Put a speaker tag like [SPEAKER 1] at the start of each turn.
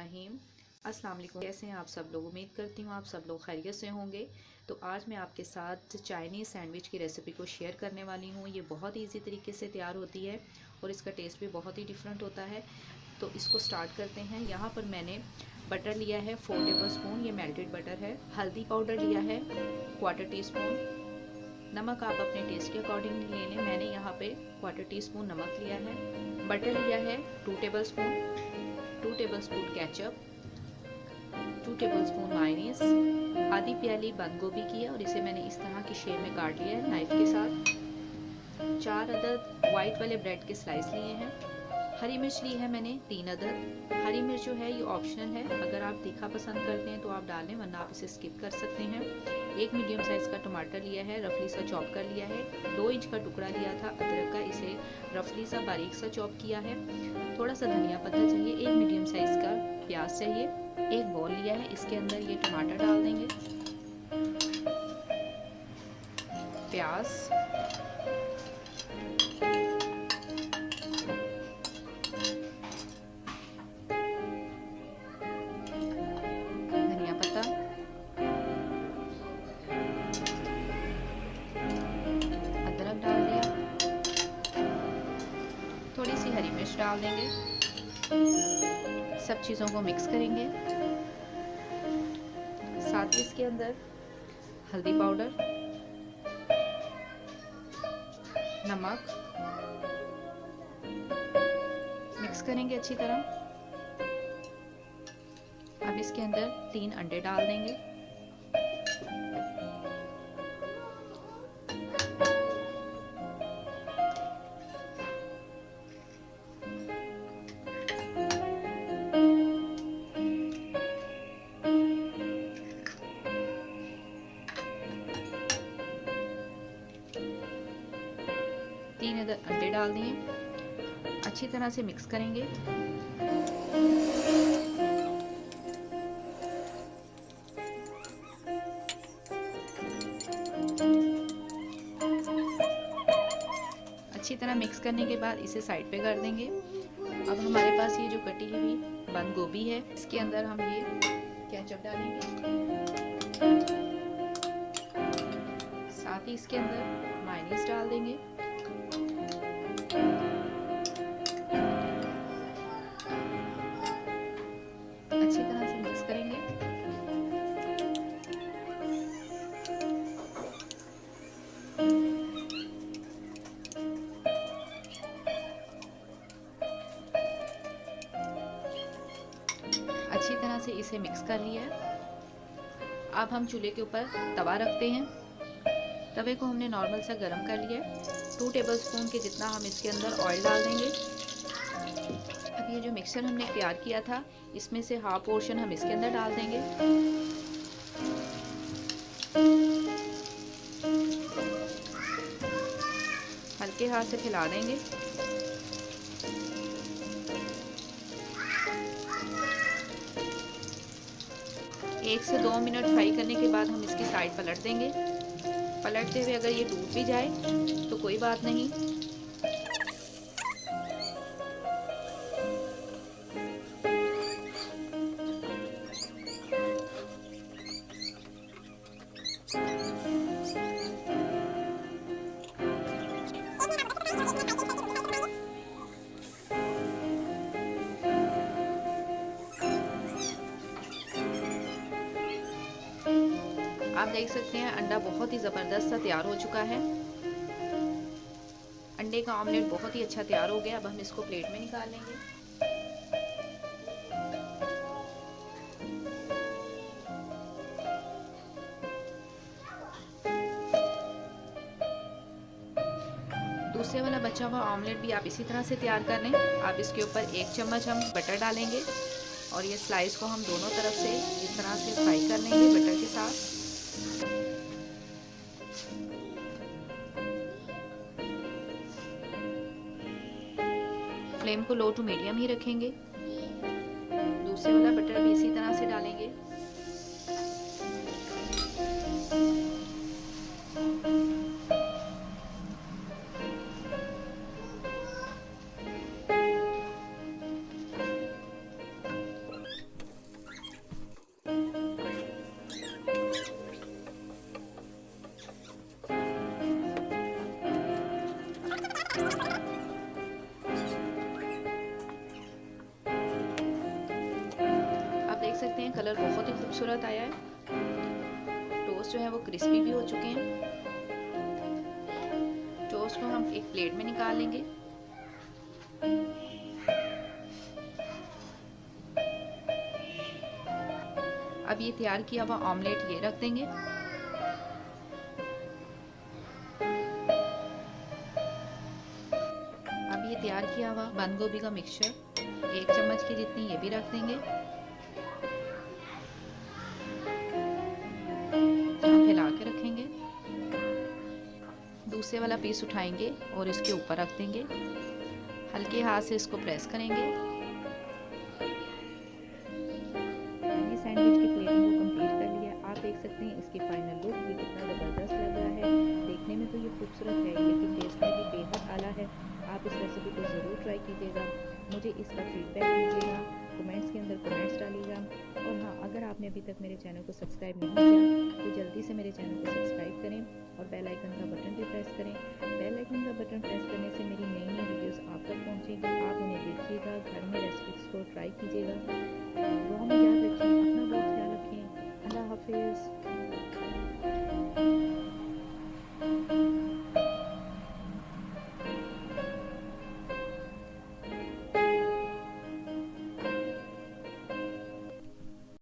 [SPEAKER 1] बिस्मिल्लाहिर्रहमानिर्रहीम। अस्सलाम वालेकुम। कैसे हैं आप सब लोग? उम्मीद करती हूँ आप सब लोग खैरियत से होंगे। तो आज मैं आपके साथ चाइनीज़ सैंडविच की रेसिपी को शेयर करने वाली हूँ। ये बहुत इजी तरीके से तैयार होती है और इसका टेस्ट भी बहुत ही डिफरेंट होता है। तो इसको स्टार्ट करते हैं। यहाँ पर मैंने बटर लिया है 4 टेबल स्पून, ये मेल्टेड बटर है। हल्दी पाउडर लिया है 1/4 टीस्पून। नमक आप अपने टेस्ट के अकॉर्डिंग ले लें। मैंने यहाँ पे 1/4 टीस्पून नमक लिया है। बटर लिया है 2 table spoon, 2 table spoon ketchup, 2 table spoon mayonnaise, आधी प्याली बंद गोभी की है और इसे मैंने इस तरह की शेप में काट लिया है नाइफ के साथ। 4 अदद वाइट वाले ब्रेड के स्लाइस लिए हैं। हरी मिर्च ली है मैंने 3 अदद। हरी मिर्च जो है ये ऑप्शनल है, अगर आप तीखा पसंद करते हैं तो आप डालें, वरना आप इसे स्किप कर सकते हैं। एक मीडियम साइज़ का टमाटर लिया है, रफली सा चॉप कर लिया है। 2 इंच का टुकड़ा लिया था अदरक का, इसे रफली सा बारीक सा चॉप किया है। थोड़ा सा धनिया पत्ता चाहिए। एक मीडियम साइज़ का प्याज चाहिए। एक बॉल लिया है, इसके अंदर ये टमाटर डाल देंगे, प्याज, धनिया पत्ता, अदरक डाल दिया, थोड़ी सी हरी मिर्च डाल देंगे। सब चीज़ों को मिक्स करेंगे। साथ ही इसके अंदर हल्दी पाउडर, नमक मिक्स करेंगे अच्छी तरह। अब इसके अंदर 3 अंडे डाल देंगे। तीन अंडे डाल दिए, अच्छी तरह से मिक्स करेंगे। अच्छी तरह मिक्स करने के बाद इसे साइड पे कर देंगे। अब हमारे पास ये जो कटी हुई बंद गोभी है, इसके अंदर हम ये केचप डालेंगे। साथ ही इसके अंदर मायोनीज डाल देंगे। अच्छी तरह से मिक्स करेंगे। अच्छी तरह से इसे मिक्स कर लिया है। अब हम चूल्हे के ऊपर तवा रखते हैं। तवे को हमने नॉर्मल सा गरम कर लिया है। 2 टेबल स्पून के जितना हम इसके अंदर ऑयल डाल देंगे। अब ये जो मिक्सचर हमने तैयार किया था, इसमें से हाफ पोर्शन हम इसके अंदर डाल देंगे। हल्के हाथ से फैला देंगे। एक से 2 मिनट फ्राई करने के बाद हम इसकी साइड पलट देंगे। पलटते हुए अगर ये टूट भी जाए तो कोई बात नहीं। आप देख सकते हैं अंडा बहुत ही ज़बरदस्त सा तैयार हो चुका है। अंडे का ऑमलेट बहुत ही अच्छा तैयार हो गया। अब हम इसको प्लेट में निकाल लेंगे। दूसरे वाला बचा हुआ ऑमलेट भी आप इसी तरह से तैयार कर लें। आप इसके ऊपर 1 चम्मच हम बटर डालेंगे और ये स्लाइस को हम दोनों तरफ से इस तरह से फ्राई कर लेंगे बटर के साथ। फ्लेम को लो टू मीडियम ही रखेंगे। दूसरे वाला बटर भी इसी तरह से डालेंगे। हैं कलर बहुत ही खूबसूरत आया है। टोस्ट जो है वो क्रिस्पी भी हो चुके हैं। टोस्ट को हम एक प्लेट में निकाल लेंगे। अब ये तैयार किया हुआ ऑमलेट ये रख देंगे। अब ये तैयार किया हुआ बंद गोभी का मिक्सचर 1 चम्मच की जितनी ये भी रख देंगे। फैला के रखेंगे। दूसरे वाला पीस उठाएंगे और इसके ऊपर रख देंगे। हल्के हाथ से इसको प्रेस करेंगे। मैंने सैंडविच की प्लेटिंग को कंप्लीट कर लिया। आप देख सकते हैं इसकी फाइनल लुक भी कितना ज़बरदस्त लग रहा है। देखने में तो ये खूबसूरत है लेकिन टेस्ट में भी बेहद आला है। आप इस रेसिपी को ज़रूर ट्राई कीजिएगा। मुझे इसका फीडबैक दीजिएगा, कमेंट्स के अंदर कमेंट्स डालिएगा। और हाँ, अगर आपने अभी तक मेरे चैनल को सब्सक्राइब नहीं किया तो जल्दी से मेरे चैनल को सब्सक्राइब करें और बेल आइकन का बटन भी प्रेस करें। बेल आइकन का बटन प्रेस करने से मेरी नई नई वीडियोस आप तक पहुंचेगी। आप उन्हें देखिएगा, घर में रेसिपीज को ट्राई कीजिएगा। दुआ में याद रखिए, अपना बहुत ख्याल रखें। अल्लाह हाफिज़।